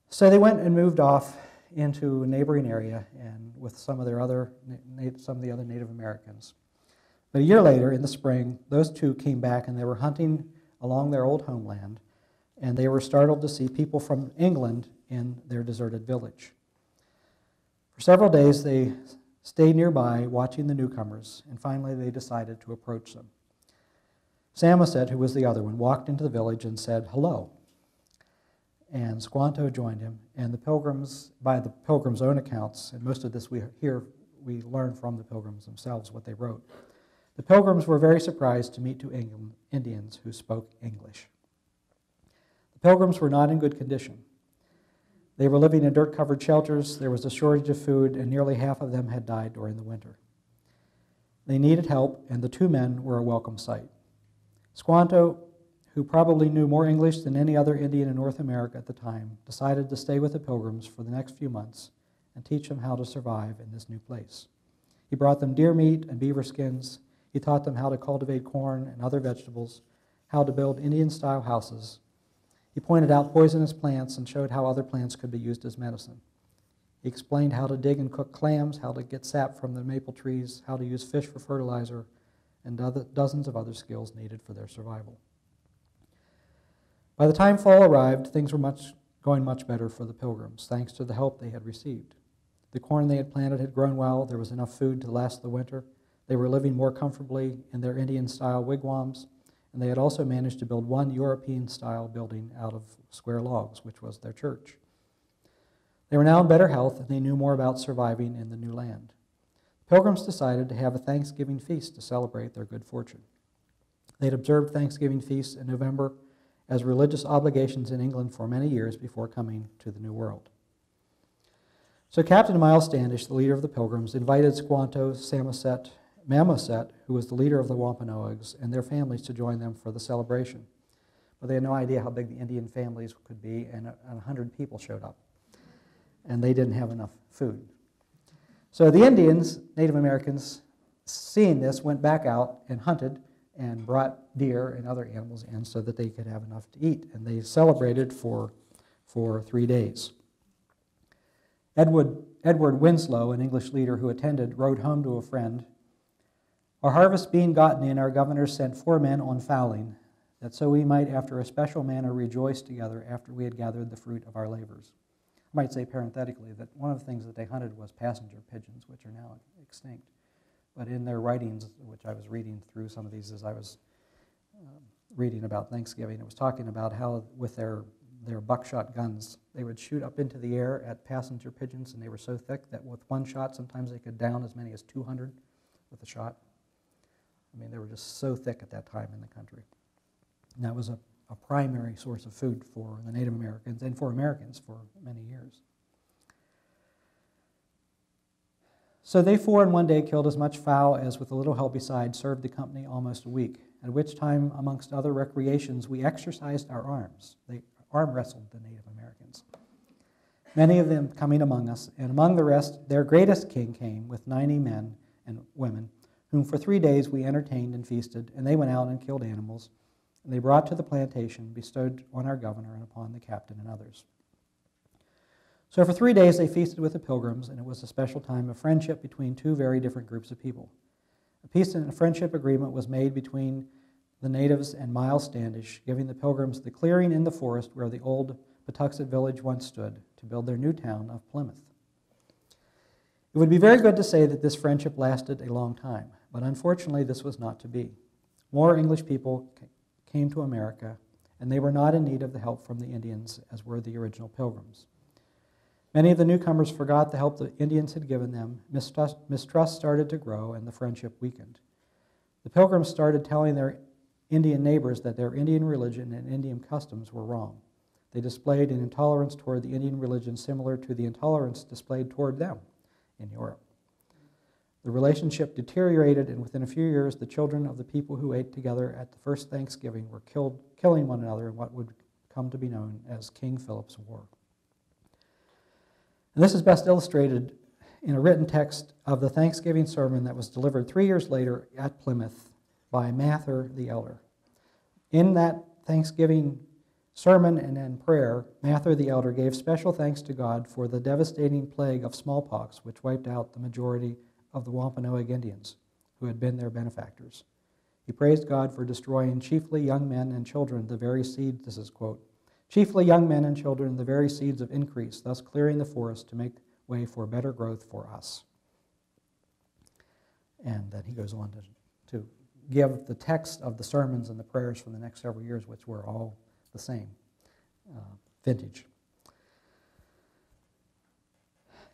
So they went and moved off into a neighboring area and with some of the other Native Americans. But a year later, in the spring, those two came back and they were hunting along their old homeland, and they were startled to see people from England in their deserted village. For several days, they stayed nearby watching the newcomers, and finally they decided to approach them. Samoset, who was the other one, walked into the village and said, "Hello." And Squanto joined him, and the pilgrims, by the pilgrims' own accounts, and most of this we learn from the pilgrims themselves, what they wrote. The pilgrims were very surprised to meet two Indians who spoke English. The pilgrims were not in good condition. They were living in dirt-covered shelters, there was a shortage of food, and nearly half of them had died during the winter. They needed help, and the two men were a welcome sight. Squanto, who probably knew more English than any other Indian in North America at the time, decided to stay with the pilgrims for the next few months and teach them how to survive in this new place. He brought them deer meat and beaver skins. He taught them how to cultivate corn and other vegetables, how to build Indian-style houses. He pointed out poisonous plants and showed how other plants could be used as medicine. He explained how to dig and cook clams, how to get sap from the maple trees, how to use fish for fertilizer, and dozens of other skills needed for their survival. By the time fall arrived, things were going much better for the pilgrims, thanks to the help they had received. The corn they had planted had grown well, there was enough food to last the winter, they were living more comfortably in their Indian-style wigwams, and they had also managed to build one European-style building out of square logs, which was their church. They were now in better health, and they knew more about surviving in the new land. The pilgrims decided to have a Thanksgiving feast to celebrate their good fortune. They had observed Thanksgiving feasts in November as religious obligations in England for many years before coming to the New World. So Captain Miles Standish, the leader of the pilgrims, invited Squanto, Samoset, Mamoset, who was the leader of the Wampanoags, and their families to join them for the celebration. But they had no idea how big the Indian families could be, and 100 people showed up. And they didn't have enough food. So the Indians, Native Americans, seeing this, went back out and hunted and brought deer and other animals in so that they could have enough to eat. And they celebrated for 3 days. Edward Winslow, an English leader who attended, wrote home to a friend, "Our harvest being gotten in, our governor sent 4 men on fowling, that so we might after a special manner rejoice together after we had gathered the fruit of our labors." I might say parenthetically that one of the things that they hunted was passenger pigeons, which are now extinct. But in their writings, which I was reading through some of these as I was reading about Thanksgiving, it was talking about how with their buckshot guns, they would shoot up into the air at passenger pigeons, and they were so thick that with one shot, sometimes they could down as many as 200 with a shot. I mean, they were just so thick at that time in the country. And that was a primary source of food for the Native Americans and for Americans for many years. So they 4 in one day killed as much fowl as, with a little help beside, served the company almost a week, at which time, amongst other recreations, we exercised our arms. They arm wrestled the Native Americans, many of them coming among us, and among the rest, their greatest king came with 90 men and women, whom for 3 days we entertained and feasted, and they went out and killed animals, and they brought to the plantation, bestowed on our governor and upon the captain and others. So for 3 days they feasted with the pilgrims, and it was a special time of friendship between 2 very different groups of people. A peace and a friendship agreement was made between the natives and Miles Standish, giving the pilgrims the clearing in the forest where the old Patuxet village once stood to build their new town of Plymouth. It would be very good to say that this friendship lasted a long time, but unfortunately this was not to be. More English people came to America, and they were not in need of the help from the Indians as were the original pilgrims. Many of the newcomers forgot the help the Indians had given them, mistrust started to grow, and the friendship weakened. The pilgrims started telling their Indian neighbors that their Indian religion and Indian customs were wrong. They displayed an intolerance toward the Indian religion similar to the intolerance displayed toward them in Europe. The relationship deteriorated, and within a few years, the children of the people who ate together at the first Thanksgiving were killing one another in what would come to be known as King Philip's War. And this is best illustrated in a written text of the Thanksgiving sermon that was delivered 3 years later at Plymouth by Mather the elder. In that Thanksgiving sermon and in prayer, Mather the elder gave special thanks to God for the devastating plague of smallpox which wiped out the majority of the Wampanoag Indians, who had been their benefactors. He praised God for destroying chiefly young men and children, the very seed, this is quote, chiefly young men and children, the very seeds of increase, thus clearing the forest to make way for better growth for us. And then he goes on to give the text of the sermons and the prayers for the next several years, which were all the same vintage.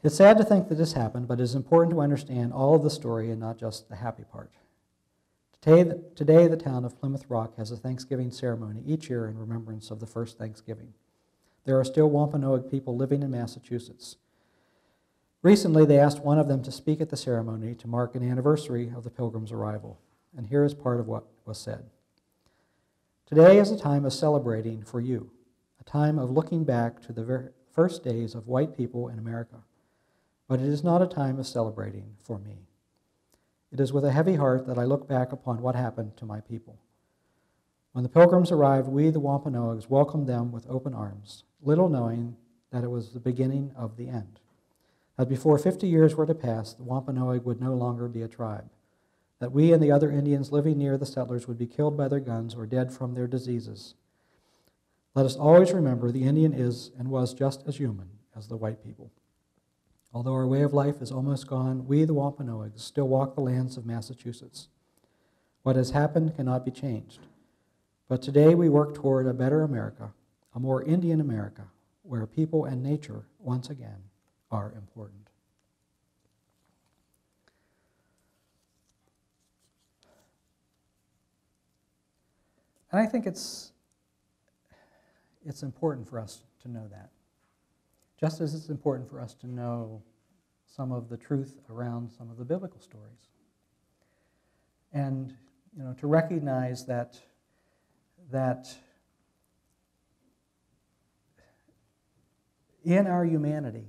It's sad to think that this happened, but it is important to understand all of the story and not just the happy part. Today, the town of Plymouth Rock has a Thanksgiving ceremony each year in remembrance of the first Thanksgiving. There are still Wampanoag people living in Massachusetts. Recently, they asked one of them to speak at the ceremony to mark an anniversary of the Pilgrims' arrival, and here is part of what was said. Today is a time of celebrating for you, a time of looking back to the very first days of white people in America, but it is not a time of celebrating for me. It is with a heavy heart that I look back upon what happened to my people. When the Pilgrims arrived, we, the Wampanoags, welcomed them with open arms, little knowing that it was the beginning of the end. That before 50 years were to pass, the Wampanoag would no longer be a tribe. That we and the other Indians living near the settlers would be killed by their guns or dead from their diseases. Let us always remember the Indian is and was just as human as the white people. Although our way of life is almost gone, we, the Wampanoags, still walk the lands of Massachusetts. What has happened cannot be changed. But today we work toward a better America, a more Indian America, where people and nature, once again, are important. And I think it's important for us to know that. Just as it's important for us to know some of the truth around some of the biblical stories. And, to recognize that in our humanity,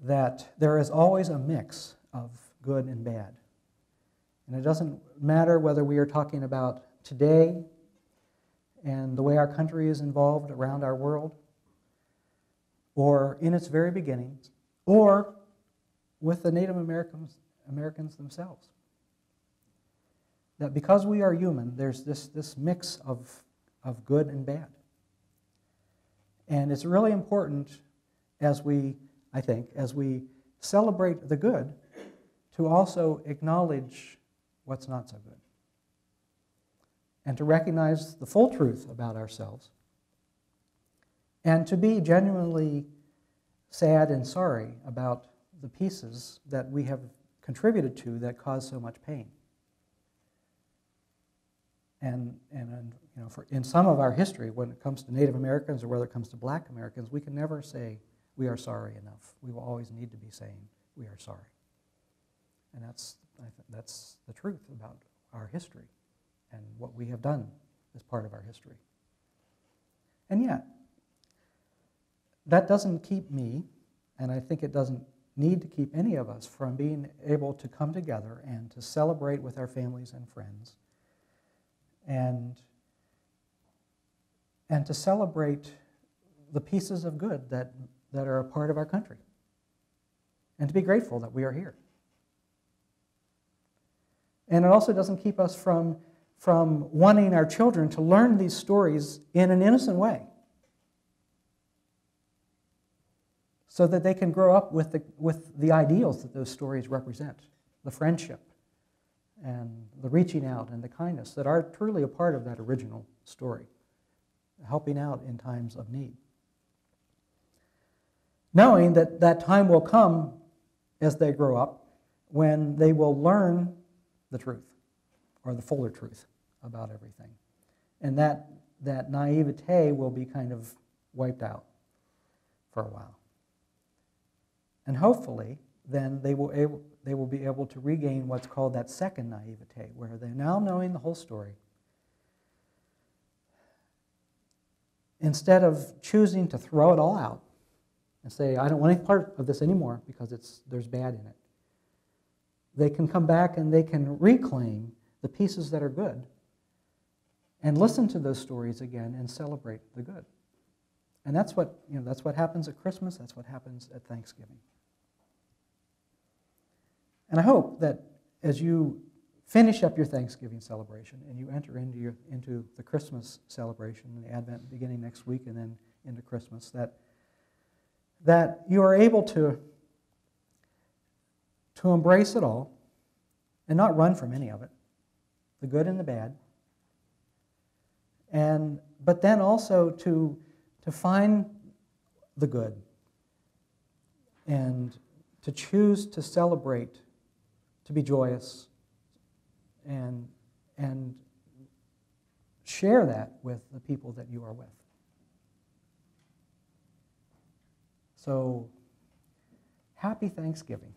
that there is always a mix of good and bad. And it doesn't matter whether we are talking about today and the way our country is involved around our world, or in its very beginnings, or with the Native Americans themselves. That because we are human, there's this mix of good and bad. And it's really important as we celebrate the good, to also acknowledge what's not so good. And to recognize the full truth about ourselves. And to be genuinely sad and sorry about the pieces that we have contributed to that cause so much pain. And in some of our history, when it comes to Native Americans or whether it comes to Black Americans, we can never say we are sorry enough. We will always need to be saying we are sorry. And that's the truth about our history and what we have done as part of our history. And yet, that doesn't keep me, and I think it doesn't need to keep any of us from being able to come together and to celebrate with our families and friends, and to celebrate the pieces of good that are a part of our country, and to be grateful that we are here. And it also doesn't keep us from wanting our children to learn these stories in an innocent way, so that they can grow up with the ideals that those stories represent, the friendship and the reaching out and the kindness that are truly a part of that original story, helping out in times of need. Knowing that that time will come as they grow up when they will learn the truth, or the fuller truth about everything. And that naivete will be kind of wiped out for a while. And hopefully, then they will be able to regain what's called that second naivete, where they're now knowing the whole story. Instead of choosing to throw it all out and say, I don't want any part of this anymore because there's bad in it, they can come back and they can reclaim the pieces that are good and listen to those stories again and celebrate the good. And that's what happens at Christmas, that's what happens at Thanksgiving. And I hope that as you finish up your Thanksgiving celebration and you enter into the Christmas celebration and the Advent beginning next week and then into Christmas, that you are able to embrace it all and not run from any of it, the good and the bad, but then also to find the good and to choose to celebrate, to be joyous, and share that with the people that you are with. So, happy Thanksgiving.